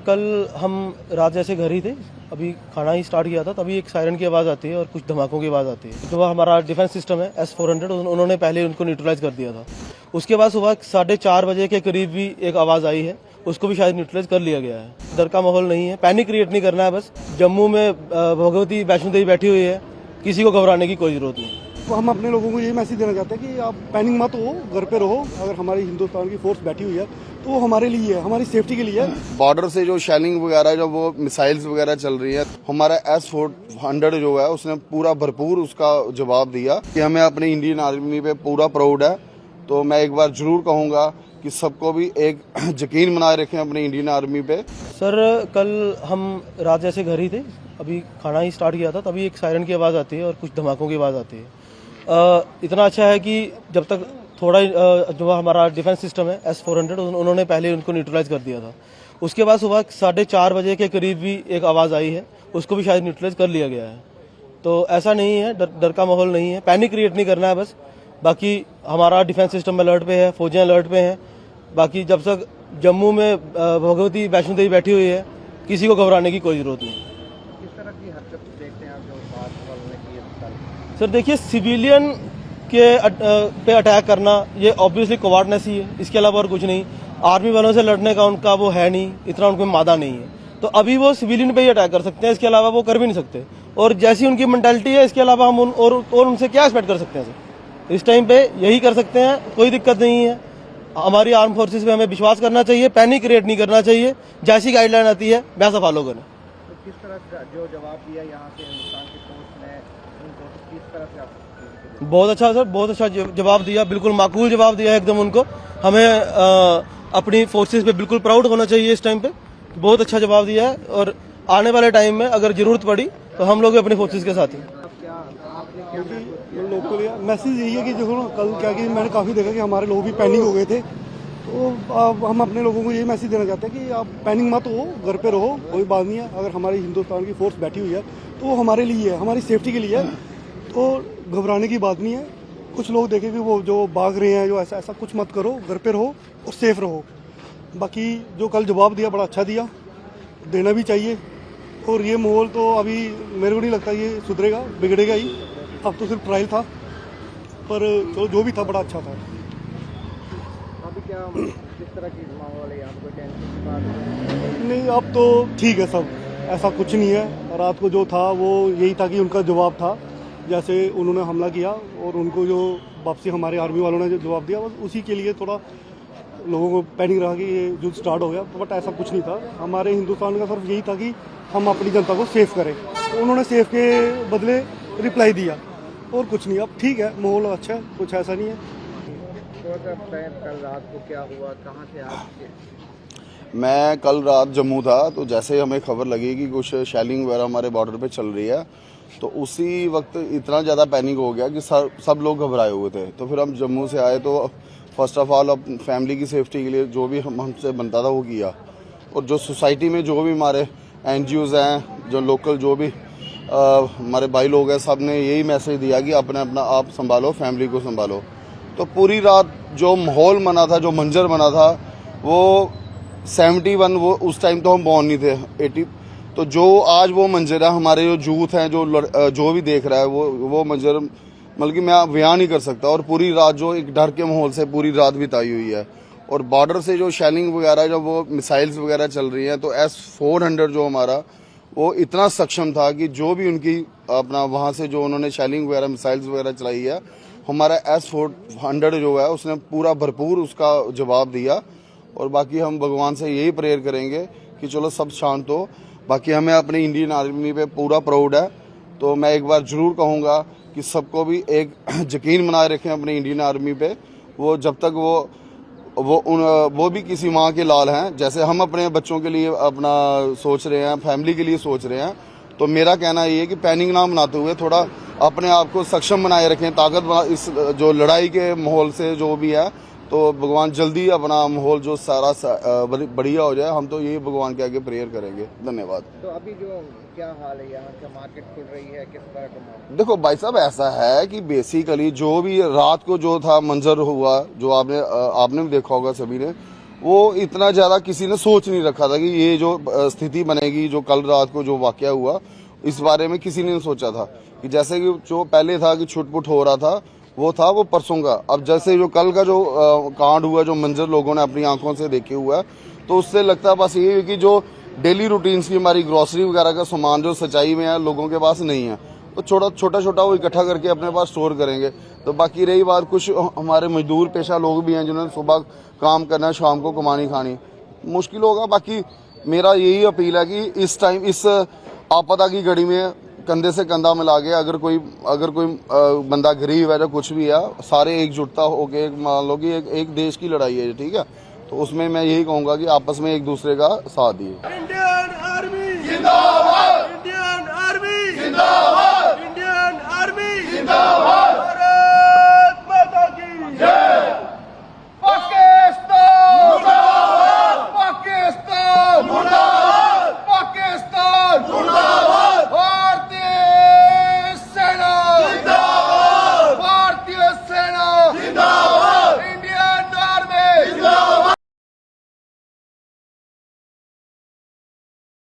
कल हम रात जैसे घर ही थे, अभी खाना ही स्टार्ट किया था, तभी एक सायरन की आवाज़ आती है और कुछ धमाकों की आवाज़ आती है। जो हमारा डिफेंस सिस्टम है S-400, उन्होंने पहले उनको न्यूट्रलाइज कर दिया था। उसके बाद सुबह 4:30 बजे के करीब भी एक आवाज़ आई है, उसको भी शायद न्यूट्रलाइज कर लिया गया है। डर का माहौल नहीं है, पैनिक क्रिएट नहीं करना है। बस जम्मू में भगवती वैष्णो देवी बैठी हुई है, किसी को घबराने की कोई जरूरत नहीं। तो हम अपने लोगों को ये मैसेज देना चाहते हैं कि आप पैनिक मत हो, घर पे रहो। अगर हमारी हिंदुस्तान की फोर्स बैठी हुई है तो वो हमारे लिए है, हमारी सेफ्टी के लिए है। बॉर्डर से जो शेलिंग वगैरह जो वो मिसाइल्स वगैरह चल रही है, हमारा S-400 जो है उसने पूरा भरपूर उसका जवाब दिया कि हमें अपनी इंडियन आर्मी पे पूरा प्राउड है। तो मैं एक बार जरूर कहूँगा कि सबको भी एक यकीन बनाए रखें अपनी इंडियन आर्मी पे। सर कल हम रात जैसे घर ही थे, अभी खाना ही स्टार्ट किया था, तभी एक सायरन की आवाज़ आती है और कुछ धमाकों की आवाज़ आती है। इतना अच्छा है कि जब तक थोड़ा जो हमारा डिफेंस सिस्टम है S-400, उन्होंने पहले उनको न्यूट्रलाइज कर दिया था। उसके बाद सुबह 4:30 बजे के करीब भी एक आवाज़ आई है, उसको भी शायद न्यूट्रलाइज कर लिया गया है। तो ऐसा नहीं है, डर का माहौल नहीं है, पैनिक क्रिएट नहीं करना है। बस बाकी हमारा डिफेंस सिस्टम अलर्ट पे है, फौजें अलर्ट पे हैं। बाकी जब तक जम्मू में भगवती वैष्णो देवी बैठी हुई है, किसी को घबराने की कोई जरूरत नहीं। किस तरह की हरकत देखते हैं आप जो बात वालों ने की है? सर देखिए, सिविलियन के पे अटैक करना ये ऑब्वियसली कोवार्डनेस ही है, इसके अलावा और कुछ नहीं। आर्मी वालों से लड़ने का उनका वो है नहीं, इतना उनको मादा नहीं है। तो अभी वो सिविलियन पे ही अटैक कर सकते हैं, इसके अलावा वो कर भी नहीं सकते। और जैसी उनकी मेंटालिटी है, इसके अलावा हम और उनसे क्या एक्सपेक्ट कर सकते हैं सर? इस टाइम पे यही कर सकते हैं, कोई दिक्कत नहीं है। हमारी आर्म फोर्सेस पे हमें विश्वास करना चाहिए, पैनिक क्रिएट नहीं करना चाहिए। जैसी गाइडलाइन आती है वैसा फॉलो करें। तो किस तरह से जो जवाब दिया यहाँ से हिंदुस्तान की फोर्स ने उनको, किस तरह से आप बहुत अच्छा सर, बहुत अच्छा जवाब दिया, बिल्कुल माकूल जवाब दिया एकदम उनको। हमें अपनी फोर्सेस पे बिल्कुल प्राउड होना चाहिए इस टाइम पे। बहुत अच्छा जवाब दिया है और आने वाले टाइम में अगर जरूरत पड़ी तो हम लोग अपनी फोर्सेस के साथ हैं। लोकल मैसेज यही है कि जो कल क्या कि मैंने काफ़ी देखा कि हमारे लोग भी पैनिक हो गए थे। तो अब हम अपने लोगों को ये मैसेज देना चाहते हैं कि आप पैनिक मत हो, घर पे रहो, कोई बात नहीं है। अगर हमारी हिंदुस्तान की फोर्स बैठी हुई है तो वो हमारे लिए है, हमारी सेफ्टी के लिए है। तो घबराने की बात नहीं है। कुछ लोग देखें कि वो जो भाग रहे हैं, जो ऐसा कुछ मत करो, घर पे रहो और सेफ रहो। बाकी जो कल जवाब दिया बड़ा अच्छा दिया, देना भी चाहिए। और ये माहौल तो अभी मेरे को नहीं लगता ये सुधरेगा, बिगड़ेगा ही। अब तो सिर्फ ट्रायल था, पर चलो जो भी था बड़ा अच्छा था। अभी क्या किस तरह की माहौल है यहाँ पे? कोई टेंशन की बात नहीं? नहीं, अब तो ठीक है सब, ऐसा कुछ नहीं है। रात को जो था वो यही था कि उनका जवाब था, जैसे उन्होंने हमला किया और उनको जो वापसी हमारे आर्मी वालों ने जो जवाब दिया, बस उसी के लिए थोड़ा लोगों को पैनिक रहा कि ये युद्ध स्टार्ट हो गया। बट ऐसा कुछ नहीं था। हमारे हिंदुस्तान का सिर्फ यही था कि हम अपनी जनता को सेफ करें। तो उन्होंने सेफ के बदले रिप्लाई दिया और कुछ नहीं। अब ठीक है, माहौल अच्छा है, कुछ ऐसा नहीं है। कल रात को क्या हुआ, कहाँ से आप? मैं कल रात जम्मू था, तो जैसे हमें खबर लगी कि कुछ शेलिंग वगैरह हमारे बॉर्डर पे चल रही है, तो उसी वक्त इतना ज़्यादा पैनिक हो गया कि सब लोग घबराए हुए थे। तो फिर हम जम्मू से आए तो फर्स्ट ऑफ ऑल अब फैमिली की सेफ्टी के लिए जो भी हमसे बनता था वो किया। और जो सोसाइटी में जो भी हमारे NGOs हैं, जो लोकल जो भी हमारे भाई लोग हैं, सब ने यही मैसेज दिया कि अपना आप संभालो, फैमिली को संभालो। तो पूरी रात जो माहौल बना था, जो मंजर बना था, वो 71, वो उस टाइम तो हम बॉर्न नहीं थे, 80। तो जो आज वो मंजर है, हमारे जो यूथ हैं, जो भी देख रहा है, वो मंजर मतलब कि मैं बयान नहीं कर सकता। और पूरी रात जो एक डर के माहौल से पूरी रात बिताई हुई है। और बॉर्डर से जो शेलिंग वगैरह जो वो मिसाइल्स वगैरह चल रही हैं, तो S-400 जो हमारा वो इतना सक्षम था कि जो भी उनकी अपना वहाँ से जो उन्होंने शेलिंग वगैरह मिसाइल्स वगैरह चलाई है, हमारा S-400 जो है उसने पूरा भरपूर उसका जवाब दिया। और बाकी हम भगवान से यही प्रेयर करेंगे कि चलो सब शांत हो। बाकी हमें अपनी इंडियन आर्मी पे पूरा प्राउड है। तो मैं एक बार जरूर कहूँगा कि सबको भी एक यकीन बनाए रखें अपनी इंडियन आर्मी पे। वो जब तक वो भी किसी माँ के लाल हैं, जैसे हम अपने बच्चों के लिए अपना सोच रहे हैं, फैमिली के लिए सोच रहे हैं। तो मेरा कहना ये है कि पैनिक ना बनाते हुए थोड़ा अपने आप को सक्षम बनाए रखें, ताकत इस जो लड़ाई के माहौल से जो भी है। तो भगवान जल्दी अपना माहौल जो सारा बढ़िया हो जाए, हम तो यही भगवान के आगे प्रेयर करेंगे। धन्यवाद। तो अभी जो क्या हाल है यहाँ का, मार्केट खुल रही है, किस तरह का माहौल? देखो भाई साहब, ऐसा है कि बेसिकली जो भी रात को जो था मंजर हुआ, जो आपने भी देखा होगा सभी ने, वो इतना ज़्यादा किसी ने सोच नहीं रखा था कि ये जो स्थिति बनेगी, जो कल रात को जो वाकया हुआ, इस बारे में किसी ने नहीं सोचा था कि जैसे कि जो पहले था कि छुटपुट हो रहा था, वो था वो परसों का। अब जैसे जो कल का जो कांड हुआ, जो मंजर लोगों ने अपनी आंखों से देखे हुआ है, तो उससे लगता है बस ये कि जो डेली रूटीन्स की हमारी ग्रॉसरी वगैरह का सामान जो सच्चाई में है लोगों के पास नहीं है, तो छोटा छोटा वो इकट्ठा करके अपने पास स्टोर करेंगे। तो बाकी रही बात, कुछ हमारे मजदूर पेशा लोग भी हैं जिन्होंने सुबह काम करना है, शाम को कमानी खानी, मुश्किल होगा। बाकी मेरा यही अपील है कि इस टाइम, इस आपदा की घड़ी में कंधे से कंधा मिला के अगर कोई बंदा गरीब है या कुछ भी है, सारे एकजुटता होके, मान लो कि एक देश की लड़ाई है, ठीक है, तो उसमें मैं यही कहूँगा कि आपस में एक दूसरे का साथ दिए। इंडियन आर्मी जिंदाबाद।